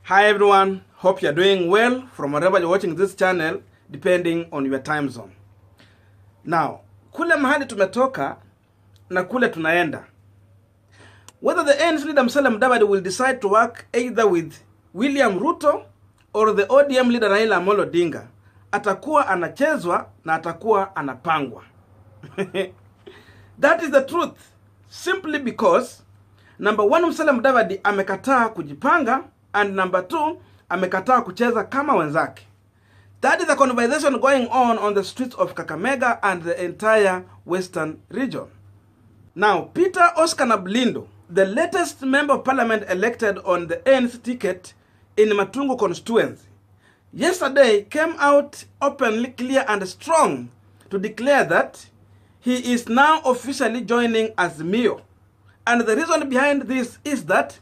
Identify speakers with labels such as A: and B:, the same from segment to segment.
A: Hi everyone, hope you're doing well from wherever you're watching this channel, depending on your time zone. Now, kule mahali tumetoka na kule tunaenda. Whether the ANC leader MUSALIA MUDAVADI will decide to work either with William Ruto or the ODM leader Raila Odinga, atakuwa anachezwa na atakuwa anapangwa. That is the truth. Simply because number one, MUSALIA MUDAVADI amekataa kujipanga, and number two, amekataa kucheza kama wenzake. That is the conversation going on the streets of Kakamega and the entire western region. Now, Peter Oscar Nabulindo, the latest member of parliament elected on the ANC ticket in Matungu constituency, yesterday came out openly, clear and strong to declare that he is now officially joining AZIMIO. And the reason behind this is that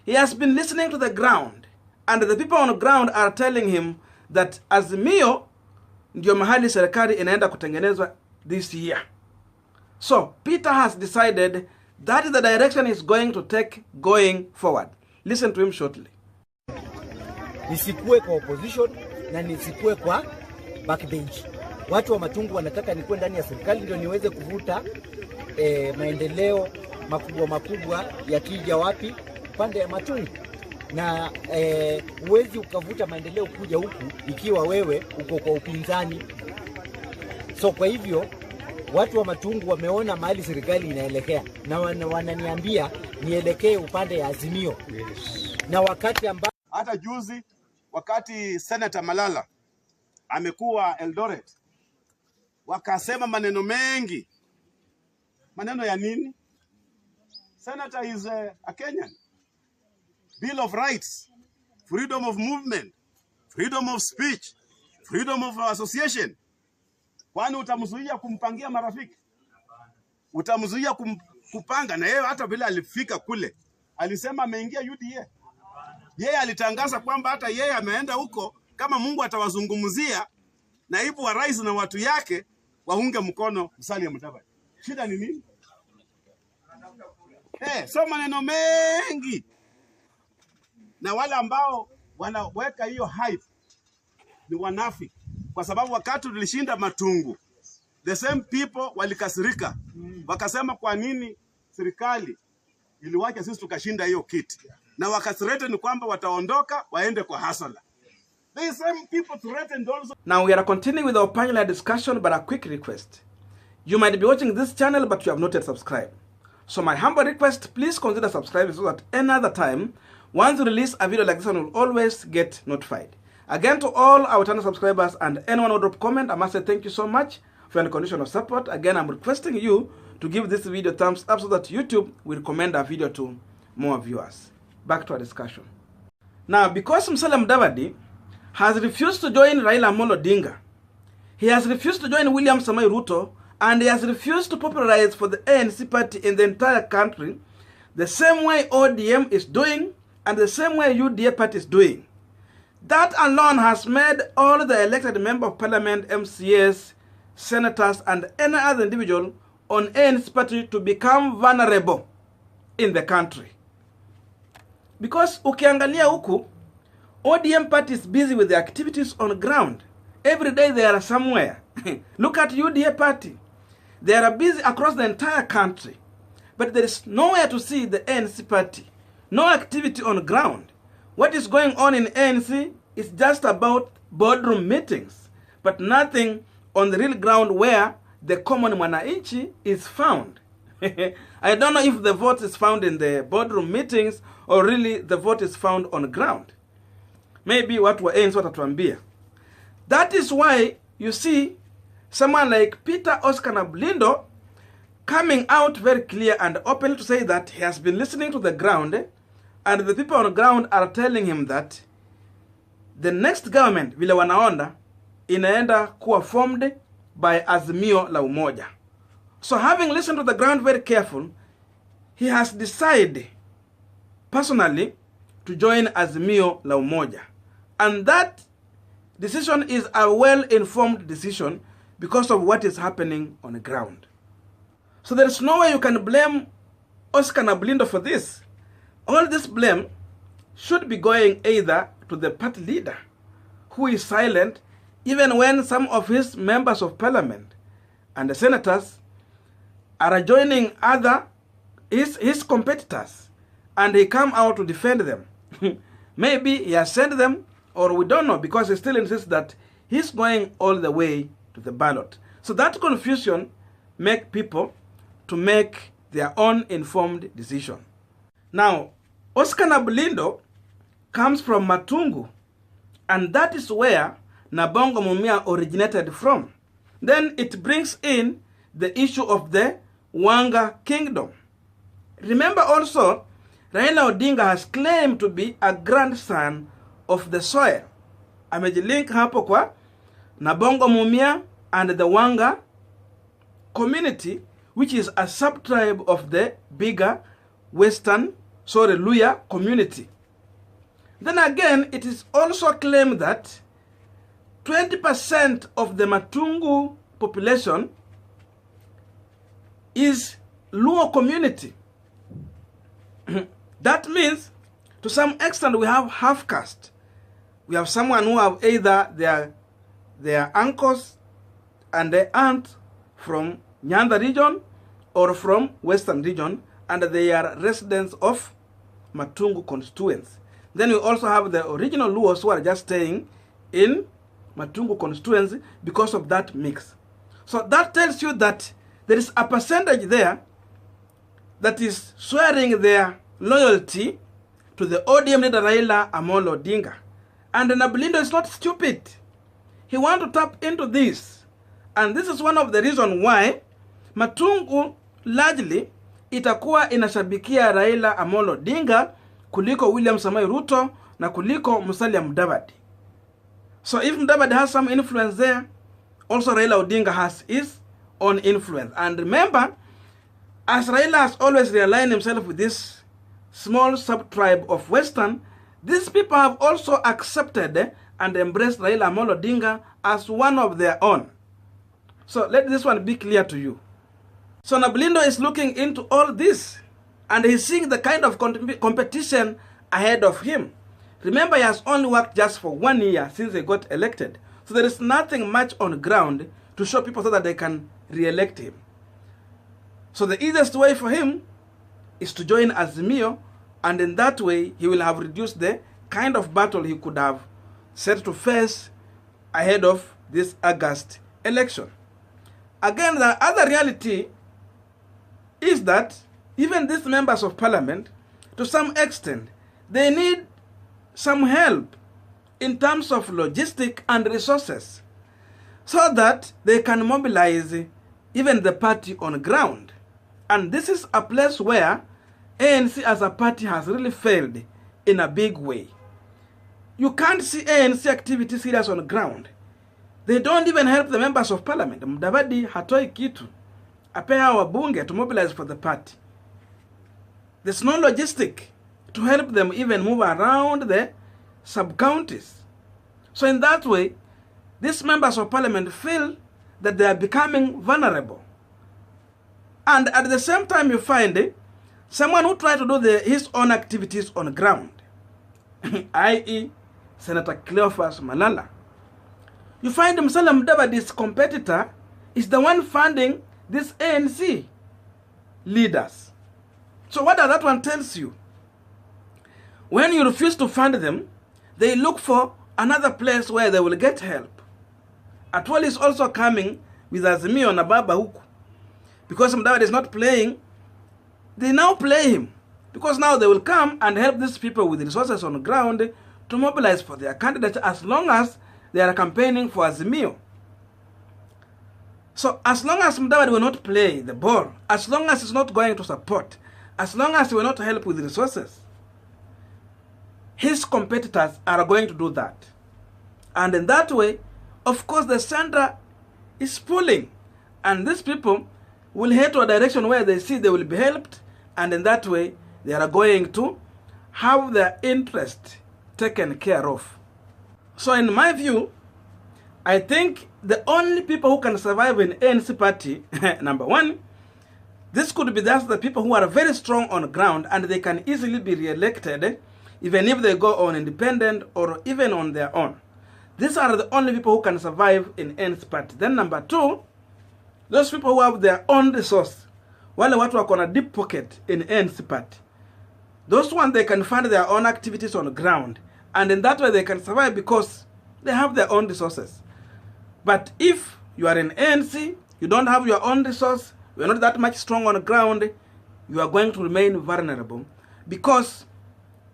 A: he has been listening to the ground, and the people on the ground are telling him that AZIMIO ndio mahali serikali inaenda kutengenezwa this year. So Peter has decided that is the direction he's going to take going forward. Listen to him shortly.
B: Nisikue kwa opposition na nisikue kwa backbench. Watu wa Matungu wanataka nikuwe ndani ya serikali ndio niweze kuvuta maendeleo makubwa yakija wapi? Pande ya Matungu. Na uwezi ukavuta maendeleo kuja huku ikiwa wewe uko kwa upinzani. So kwa hivyo watu wa Matungu wameona mahali serikali inaelekea na wananiambia nielekee upande ya AZIMIO. Na wakati ambao
C: hata juzi wakati Senator Malala amekuwa Eldoret, wakasema maneno mengi. Maneno ya nini? Senator is a Kenyan. Bill of Rights, freedom of movement, freedom of speech, freedom of association. Kwani utamzuia kumpangia marafiki? Utamzuia kupanga? Na yeye hata bila alifika kule alisema ameingia UDA. Yeye alitangaza kwamba hata yeye ameenda huko kama Mungu atawazungumzia, naibu wa rais na watu yake waunge mkono MUSALIA MUDAVADI. Shida ni nini? So maneno mengi. Na wale ambao wanaweka hiyo hype ni wanafiki, kwa sababu wakati tulishinda Matungu, the same people walikasirika, wakasema kwa nini serikali iliwacha sisi tukashinda hiyo kiti, na wakasirete ni kwamba wataondoka waende kwa hasala. The same people threatened also.
A: Now we are continuing with our Punchline discussion, but a quick request. You might be watching this channel but you have not yet subscribed. So my humble request, please consider subscribing so that another time once we release a video like this one, will always get notified. Again, to all our channel subscribers and anyone who drop comment, I must say thank you so much for your unconditional support. Again, I'm requesting you to give this video thumbs up so that YouTube will recommend our video to more viewers. Back to our discussion. Now, because MUSALIA MUDAVADI has refused to join Raila Odinga, he has refused to join William Samoei Ruto, and he has refused to popularize for the ANC party in the entire country, the same way ODM is doing, and the same way UDA party is doing. That alone has made all the elected members of parliament, MCAs, senators, and any other individual on ANC party to become vulnerable in the country. Because ukiangalia huku, ODM party is busy with the activities on the ground. Every day they are somewhere. Look at UDA party. They are busy across the entire country. But there is nowhere to see the ANC party. No activity on the ground. What is going on in ANC is just about boardroom meetings, but nothing on the real ground where the common mwananchi is found. I don't know if the vote is found in the boardroom meetings or really the vote is found on the ground. Maybe what wa ANC watatuambia. That is why you see someone like Peter Oscar Nabulindo coming out very clear and open to say that he has been listening to the ground, and the people on the ground are telling him that the next government vile wanaona inaenda kuwa formed by AZIMIO la Umoja. So having listened to the ground very careful, he has decided personally to join AZIMIO la Umoja. And that decision is a well-informed decision because of what is happening on the ground. So there is no way you can blame Oscar Nabulindo for this. All this blame should be going either to the party leader, who is silent even when some of his members of parliament and the senators are joining his competitors, and he come out to defend them. Maybe he has sent them, or we don't know, because he still insists that he's going all the way to the ballot. So that confusion makes people to make their own informed decision. Now, Oscar Nabulindo comes from Matungu, and that is where Nabongo Mumia originated from. Then it brings in the issue of the Wanga kingdom. Remember also, Raila Odinga has claimed to be a grandson of the soil. Amejilink hapo kwa Nabongo Mumia and the Wanga community, which is a sub-tribe of the bigger Luya community. Then again, it is also claimed that 20% of the Matungu population is Luo community. That means, to some extent, we have half caste. We have someone who have either their uncles and their aunt from Nyanda region or from Western region, and they are residents of Matungu constituency. Then we also have the original Luos who are just staying in Matungu constituency because of that mix. So that tells you that there is a percentage there that is swearing their loyalty to the ODM leader Raila Amolo Odinga. And Nabulindo is not stupid. He wants to tap into this. And this is one of the reasons why Matungu largely itakuwa inashabikia Raila Amolo Odinga kuliko William Samoei Ruto na kuliko Musalia Mudavadi. So if Mudavadi has some influence there, also Raila Odinga has his own influence. And remember, as Raila has always realigned himself with this small sub-tribe of Western, these people have also accepted and embraced Raila Amolo Odinga as one of their own. So let this one be clear to you. So Nabulindo is looking into all this, and he's seeing the kind of competition ahead of him. Remember, he has only worked just for 1 year since he got elected. So there is nothing much on ground to show people so that they can re-elect him. So the easiest way for him is to join AZIMIO, and in that way, he will have reduced the kind of battle he could have set to face ahead of this August election. Again, the other reality is that even these members of parliament, to some extent, they need some help in terms of logistic and resources so that they can mobilize even the party on ground. And this is a place where ANC as a party has really failed in a big way. You can't see ANC activity serious on ground. They don't even help the members of parliament. Mudavadi hatoi kitu apea wabunge to mobilize for the party. There's no logistic to help them even move around the sub-counties. So in that way, these members of parliament feel that they are becoming vulnerable. And at the same time, you find someone who tries to do his own activities on ground, i.e. Senator Cleophas Malala. You find Musalia Mudavadi's competitor is the one funding these ANC leaders. So what does that one tells you? When you refuse to fund them, they look for another place where they will get help. Atwali is also coming with AZIMIO na Baba huku. Because Mudavadi is not playing, they now play him. Because now they will come and help these people with resources on the ground to mobilize for their candidates as long as they are campaigning for AZIMIO. So as long as Mudavadi will not play the ball, as long as he's not going to support, as long as he will not help with resources, his competitors are going to do that. And in that way, of course, the center is pulling. And these people will head to a direction where they see they will be helped. And in that way, they are going to have their interest taken care of. So in my view, I think the only people who can survive in ANC party, number one, this could be just the people who are very strong on ground and they can easily be re-elected even if they go on independent or even on their own. These are the only people who can survive in ANC's party. Then number two, those people who have their own resource, wale watu wako na deep pocket in ANC party. Those ones, they can fund their own activities on the ground, and in that way they can survive because they have their own resources. But if you are in ANC, you don't have your own resource, you are not that much strong on the ground, you are going to remain vulnerable because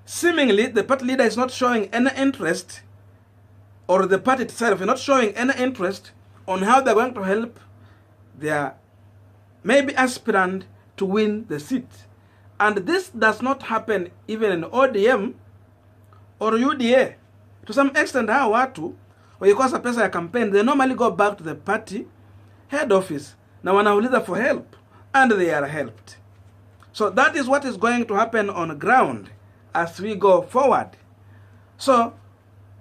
A: seemingly the party leader is not showing any interest, or the party itself is not showing any interest on how they're going to help their maybe aspirant to win the seat. And this does not happen even in ODM or UDA. To some extent, hao watu wakikosa pesa ya campaign, they normally go back to the party head office na wanauliza for help, and they are helped. So that is what is going to happen on the ground as we go forward. So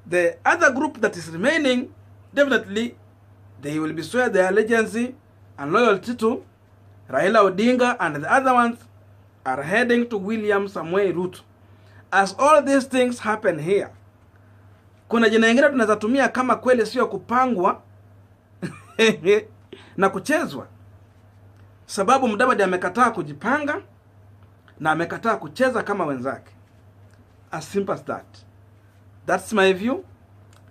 A: the other group that is remaining, definitely they will be swear their allegiance and loyalty to Raila Odinga, and the other ones are heading to William Samoei Ruto. As all these things happen here, kuna jina ingine tunaweza tumia kama kweli sio kupangwa na kuchezwa, sababu Mudavadi amekataa kujipanga na amekataa kucheza kama wenzake. As simple as that. That's my view.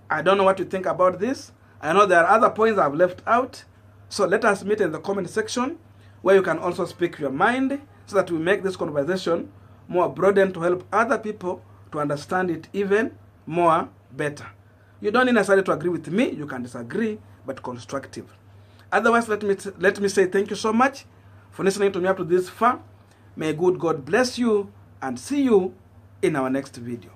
A: I don't know what you think about this. I know there are other points I've left out. So let us meet in the comment section where you can also speak your mind so that we make this conversation more broadened to help other people to understand it even more better. You don't necessarily to agree with me. You can disagree, but constructive. Otherwise, let me say thank you so much for listening to me up to this far. May good God bless you and see you in our next video.